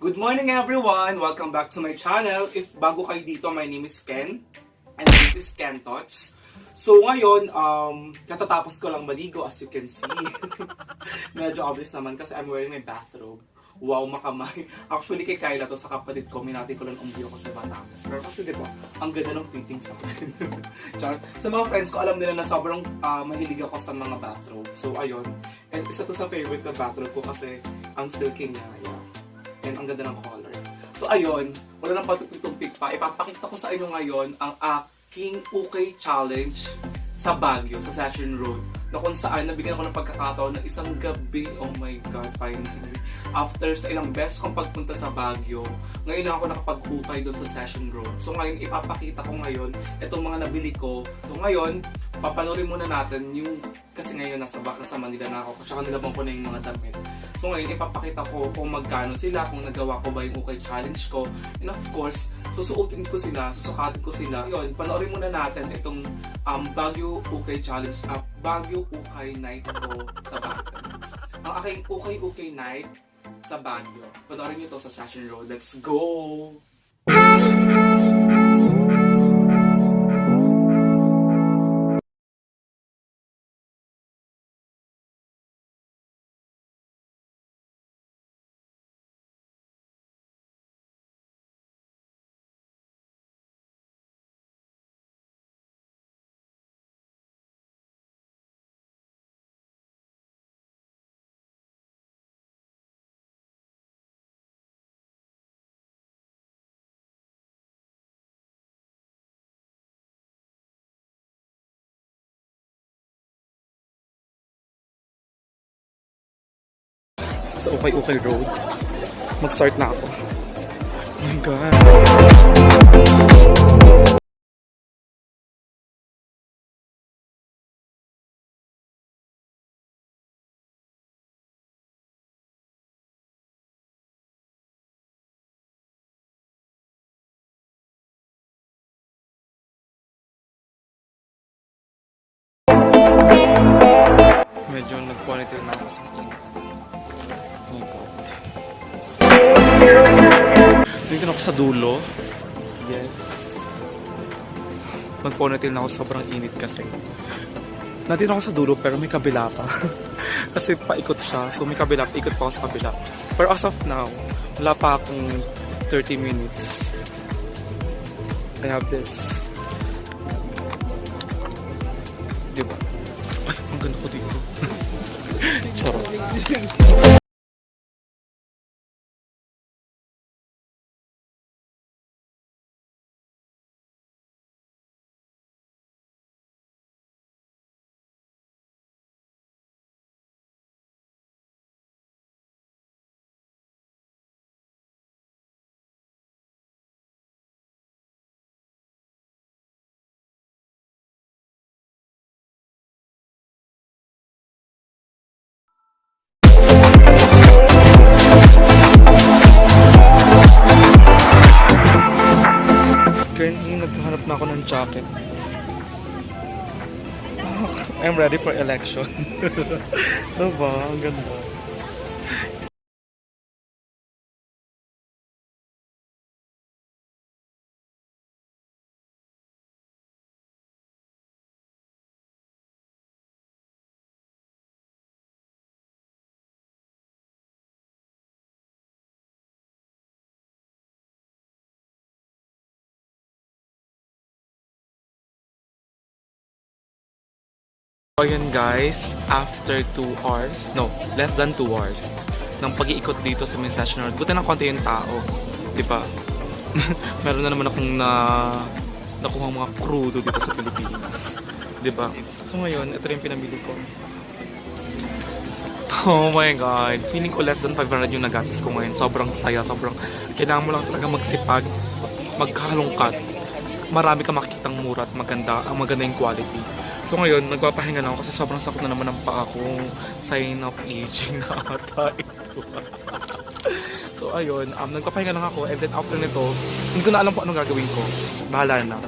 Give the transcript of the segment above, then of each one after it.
Good morning everyone! Welcome back to my channel. If bago kayo dito, my name is Ken. And this is Ken Tots. So ngayon, katatapos ko lang maligo as you can see. Medyo obvious naman kasi I'm wearing my bathrobe. Wow, makamay. Actually, kay Kyla to, sa kapatid ko, minati ko lang ang video ko sa Batangas. Pero kasi diba, ang ganda ng fitting sa akin. Sa mga friends ko, alam nila na sobrang mahilig ako sa mga bathrobe. So ayun, isa to sa favorite na bathrobe ko kasi ang silky niya. Yeah. And ang ganda ng color. So ayun, wala nang patutupik pa. Ipapakita ko sa inyo ngayon ang aking UK challenge sa Baguio, sa Session Road, na kung saan nabigyan ako ng pagkakataon na isang gabi, oh my god, finally. After sa ilang beses kong pagpunta sa Baguio, ngayon na ako nakapag-ukay doon sa Session Road. So ngayon, ipapakita ko ngayon itong mga nabili ko. So ngayon, papanoorin muna natin yung, kasi ngayon nasa Manila na ako, tsaka nilabang ko na yung mga damit. So ngayon, ipapakita ko kung magkano sila, kung nagawa ko ba yung ukay challenge ko. And of course, susuotin ko sila, susukatin ko sila. Yun, panoorin muna natin itong Baguio Ukay Challenge, Baguio Ukay Night ko sa Baguio. Ang aking Ukay Night sa Baguio. Panoorin nyo to sa Session Road. Let's go! Sa Ukay Road. Mag-start na ako. Oh my god. Medyo nag-ponytail na ako sa init. Oh my god. Dito na ako sa dulo. Yes. Nag-ponytail na ako, sobrang init kasi. Nandito ako sa dulo pero may kabila pa. Kasi paikot siya. So may kabila, ikot pa ako sa kabila. Pero as of now, wala pa akong 30 minutes. I have this. Diba? Ay, ang ganda ko dito. Charot. Currently, naghahanap na ako ng jacket. I'm ready for election. Diba? Ang ganda. So yun guys, after 2 hours, no, less than 2 hours ng pag-iikot dito sa may Session Road. Buti na konti yung tao, di ba? Meron na naman akong nakuha mga crudo dito sa Pilipinas, di ba? So ngayon, ito yung pinamili ko. Oh my god, feeling ko less than 500 yung nagastos ko ngayon. Sobrang saya, sobrang kailangan mo lang talaga magsipag, maghalongkat. Marami ka makikitang mura at maganda yung quality. So ngayon, nagpapahinga na ako kasi sobrang sakit na naman ang paa ko. Sign of aging na ata ito. So ayun, nagpapahinga lang ako and then after nito, hindi ko na alam kung anong gagawin ko. Bahala na.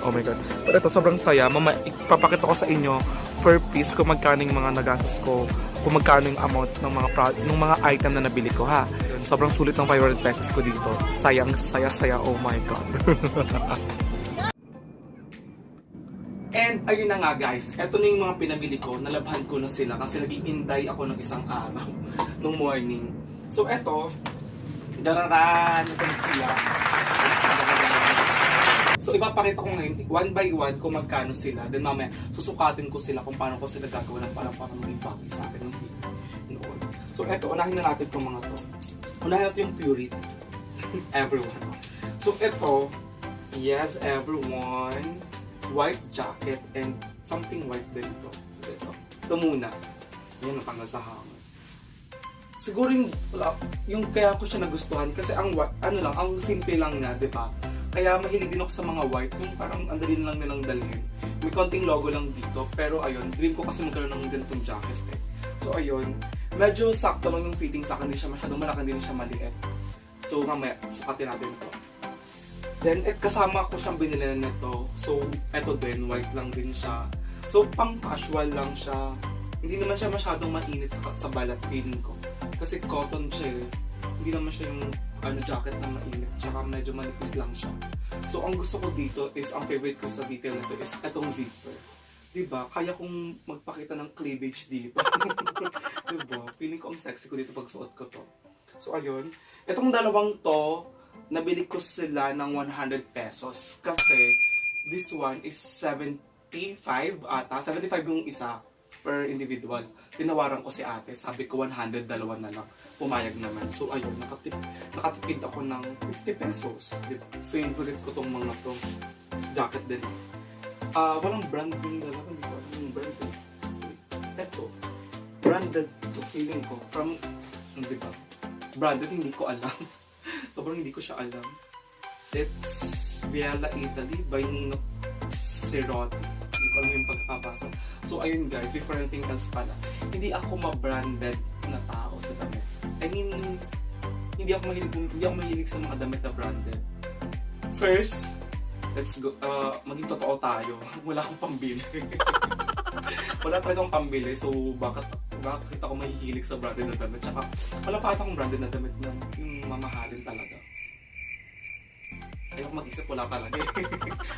Oh my god. Pero ito, sobrang saya. Ipapakita ko sa inyo per piece kung magkano yung mga nagastos ko, kung magkano yung amount ng mga item na nabili ko, ha. Sobrang sulit ng 500 pesos ko dito. Sayang, saya, oh my God. And ayun na nga guys, eto na yung mga pinamili ko, nalabhan ko na sila kasi naging inday ako ng isang araw nung morning. So eto, dararan, ito na sila. So ipapakita ko ngayon, one by one kung magkano sila. Then mamaya, susukatin ko sila kung paano ko sila gagawin ng parang maging bagay sa akin ng video. So eto, unahin na natin itong mga to. Unahin natin yung Purity. Everyone. So eto, yes everyone, white jacket and something white din ito. So ito muna. Yan ang tanggal sa hangin. Siguro yung kaya ko siya nagustuhan kasi ang ang simple lang na, 'di ba? Kaya mahilig din ako sa mga white, yung parang andali lang nilang dalhin. May konting logo lang dito, pero ayun, dream ko kasi magkaroon ng ganitong jacket eh. So ayun, medyo sakto lang yung fitting sa akin, hindi siya masyadong malaki, hindi siya maliit. So mamaya, sukatin natin ito. Then, kasama ko siyang binili nito. So, eto din, white lang din siya. So, pang casual lang siya. Hindi naman siya masyadong mainit sa balat, feeling ko. Kasi cotton siya eh. Hindi naman siya yung jacket na mainit. Tsaka medyo manipis lang siya. So, ang gusto ko dito is, ang favorite ko sa detail nito is etong zipper. Diba? Kaya kong magpakita ng cleavage dito. Diba? Feeling ko ang sexy ko dito pag suot ko to. So, ayun. Etong dalawang to, nabili ko sila ng 100 pesos. Kasi, this one is 75 ata. 75 yung isa per individual. Tinawaran ko si ate. Sabi ko 100, dalawa na lang. Pumayag naman. So, ayun. Nakatipid ako ng 50 pesos. Diba? Favorite ko tong mga to. Jacket din. Walang brand yung dalawa. Hindi ko alam yung brand. Eto. Branded to feeling ko. From, diba? Branded, hindi ko alam. Sobrang hindi ko siya alam. It's Viella Italy by Nino Cerotti. Hindi ko alam yung pagkakabasa. So ayun guys, different thing else pala. Hindi ako ma-branded na tao sa damit. I mean, hindi ako mahilig sa mga damit na branded. First, let's go, maging totoo tayo. Wala akong pambili. Wala talagang pambili, so bakit ako mahihilig sa branded na damit? Tsaka wala pa akong branded na damit na yung mamahalin talaga. Ayoko mag-isip, wala talaga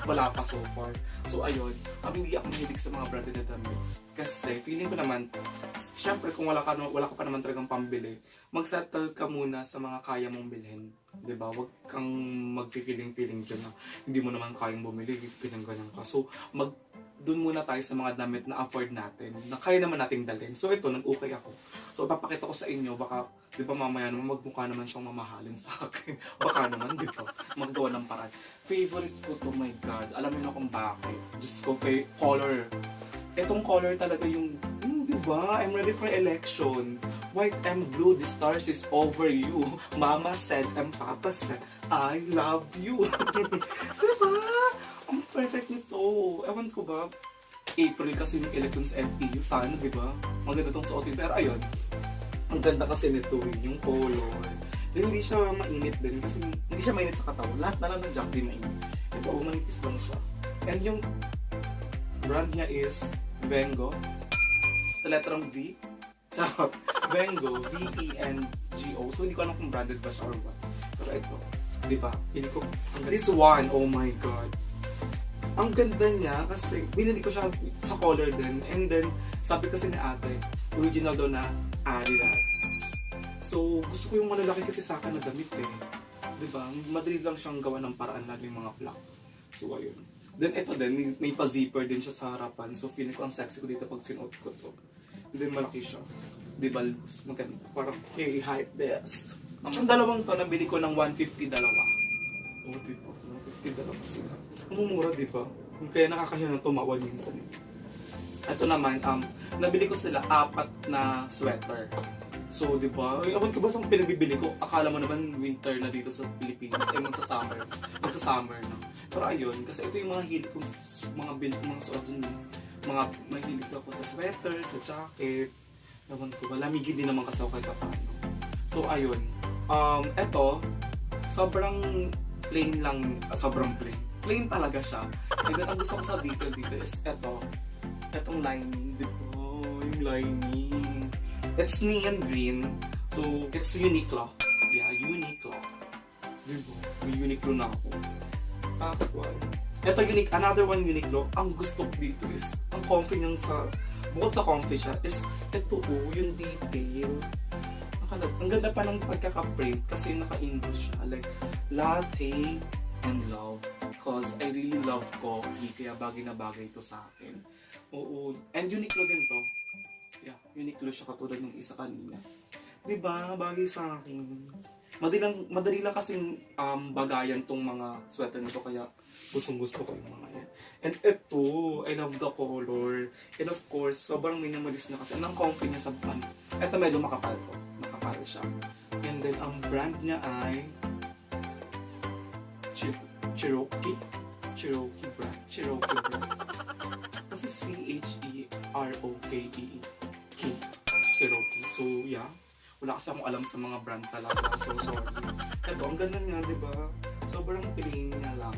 wala pa so far. So ayun, hindi ako mahilig sa mga branded na damit. Kasi feeling ko naman, syempre kung wala ka pa naman talagang pambili, mag-settle ka muna sa mga kaya mong bilhin. Diba? Huwag kang mag-feeling dyan na hindi mo naman kayang bumili, ganyan-ganyan ka. So, doon muna tayo sa mga damit na afford natin, na kaya naman nating dalhin. So ito, nag-okay ako. So papakita ko sa inyo, baka, di ba mamaya naman magmukha naman siyang mamahalin sa akin. Baka naman, di ba? Maggawa ng paraan. Favorite ko to, my God. Alam niyo na kung bakit. Just go kay color. Etong color talaga yung, di ba? I'm ready for election. White and blue, the stars is over you. Mama said and Papa said, I love you. Diba? Ang perfect nito. Ewan ko ba, April kasi yung elections LPU. Sana, di ba? Maganda itong suotin. Pero ayun, ang ganda kasi nito yung color. Then, hindi siya mainit din kasi hindi siya mainit sa katawan. Lahat na lang ng jacket din mainit. Ito, manipis lang siya. And yung brand niya is Vengo. Sa letrang V. Charot. Vengo. V-E-N-G-O. So, hindi ko alam kung branded ba siya or what. Pero ito, di ba? This one, oh my God. Ang ganda niya kasi binili ko siya sa color din. And then, sabi kasi ni ate, original daw na Adidas. So, gusto ko yung malalaki kasi sa akin na damit eh. Diba? Madali lang siyang gawa ng paraan lagi yung mga black. So, ayun. Then, ito din, may pa-zipper din siya sa harapan. So, feeling ko ang sexy ko dito pag sinuot ko to. And then, malaki siya. Diba, loose. Maganda. Parang, hey, hype best. Ang dalawang to, nabili ko ng 150 dalawa. Oh, diba? 150 dalawa sila. Mumura, di ba? Kaya nakakahiya na tumawa minsan. Ito naman, nabili ko sila 4 na sweater. So, di ba? Ewan ko ba saan pinagbibili ko? Akala mo naman winter na dito sa Pilipinas. Eh, magsa-summer. Magsa-summer na. Pero ayun, kasi ito yung mga hilig kong mga suot dun. Mga mahilig ako sa sweater, sa jacket. Ewan ko ba? Lamigin din naman kasi ako kahit paano. So, ayun. Ito, sobrang plain lang. Sobrang plain. Plain talaga siya. And then, ang gusto ko sa detail dito is etong lining. Diba? Yung lining. It's neon green. So, it's Uniqlo. Yeah, Uniqlo. Diba? May Uniqlo na ako. Tapos, ito another one Uniqlo. Ang gusto ko dito is, ang comfy niyang bukod sa comfy siya, is ito yung detail. Ang ganda pa ng pagkaka-print kasi naka-indoor siya. Like, latte and love. Cause I really love coffee, kaya bagay na bagay ito sa akin. Oo. And Uniqlo din to. Yeah, Uniqlo siya katulad ng isa kanina. Diba? Bagay sa akin. Madali lang kasing bagayan tong mga sweater nito, kaya gustong-gusto ko yung mga yan. And ito, I love the color. And of course, sobrang minimalist na kasi. Ang comfy niya sa pan. Ito medyo makapal to. Makapal siya. And then, ang brand niya ay Cherokee brand. Kasi Cheroke. Cherokee. So, yeah. Wala kasi akong alam sa mga brand talaga. So, sorry. Ito, ang ganda niya, di ba? Sobrang plain niya lang.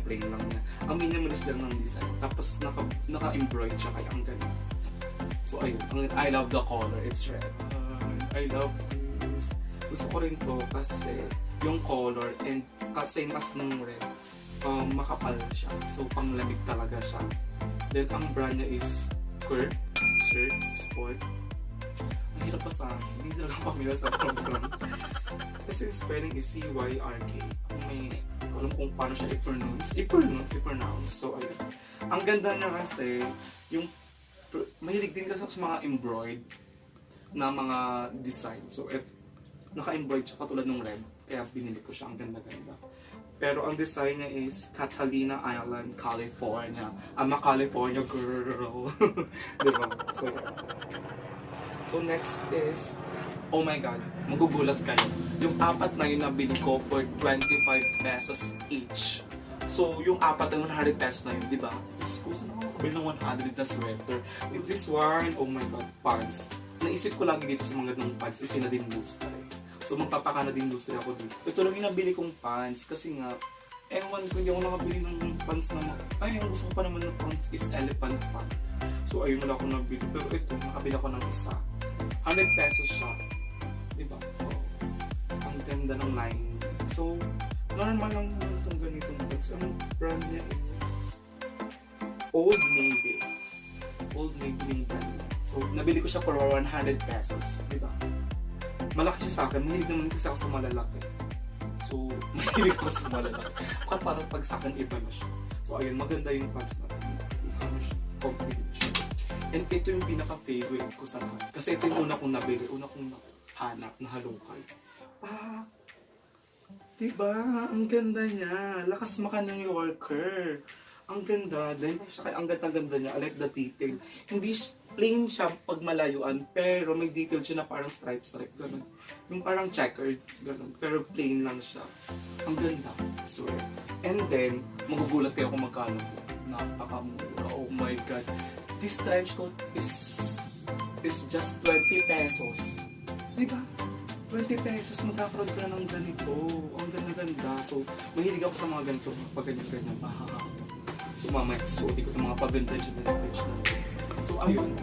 Plain lang niya. Ang minimalist lang ng design. Tapos, naka-embroid siya, kaya ang ganda. So, ayun. I love the color. It's red. I love this. Gusto ko rin to kasi yung color and same as nung red. Makapal siya. So, panglamig talaga siya. Then, ang brand niya is Shirt, Sport. Ang hirap pa sa akin. Hindi talaga pamilya sa brand. Kasi yung spelling is C-Y-R-K. Kung alam kung paano siya i-pronounce. So, ayun. Ang ganda niya kasi, mahilig din kasi sa mga embroid na mga design. So, naka-embroid siya katulad ng red. Kaya binili ko siya. Ang ganda-ganda. Pero ang design niya is Catalina Island, California. I'm a California girl. Diba? So next is, oh my god, magugulat kayo. Yung apat na yun nabili ko for 25 pesos each. So yung apat na 100 pesos na yun, diba? Diyos ko, saan ako makabili ng 100 na sweater? With this one, oh my god, pants. Naisip ko lagi dito sa mga ganung pants is yun na din booster eh. So magpapakana din gusto ako dito. Ito lang yung nabili kong pants kasi nga, ewan ko, hindi ako nakabili ng pants na yung gusto ko pa naman ng pants is elephant pants. So ayun wala akong nabili. Pero ito, nakabili ako ng isa. 100 pesos siya. Diba? Oh, ang ganda ng line. So, normal lang itong ganitong pants. Ang brand niya is Old Navy. Old Navy yung brand niya. So, nabili ko siya for 100 pesos. Diba? Malaki siya sa akin. Mahilig naman kasi ako sa malalaki. So, mahilig ko sa malalaki. Parang pag sa akin, iba na siya. So, ayun, maganda yung pants na. Ano siya? Complete siya. And ito yung pinaka-favorite ko sa lahat. Kasi ito yung una kong nabili. Una kong hanap na halukay. Diba? Ang ganda niya. Lakas maka New Yorker. Ang ganda. Then, ang ganda-ganda niya. I like the detail. Hindi plain siya pag malayuan, pero may detail siya na parang stripe, ganun. Yung parang checkered, ganun. Pero plain lang siya. Ang ganda, I swear. And then, magugulat kayo kung magkano. Napakamura. Oh my god. This trench coat is just 20 pesos. Diba? 20 pesos, magkakaroon ka na ng ganito. Ang ganda-ganda. So, mahilig ako sa mga ganito. Pag ganyan-ganyan. So, mamaya, susuotin ko itong mga paganda siya na. So, ayun.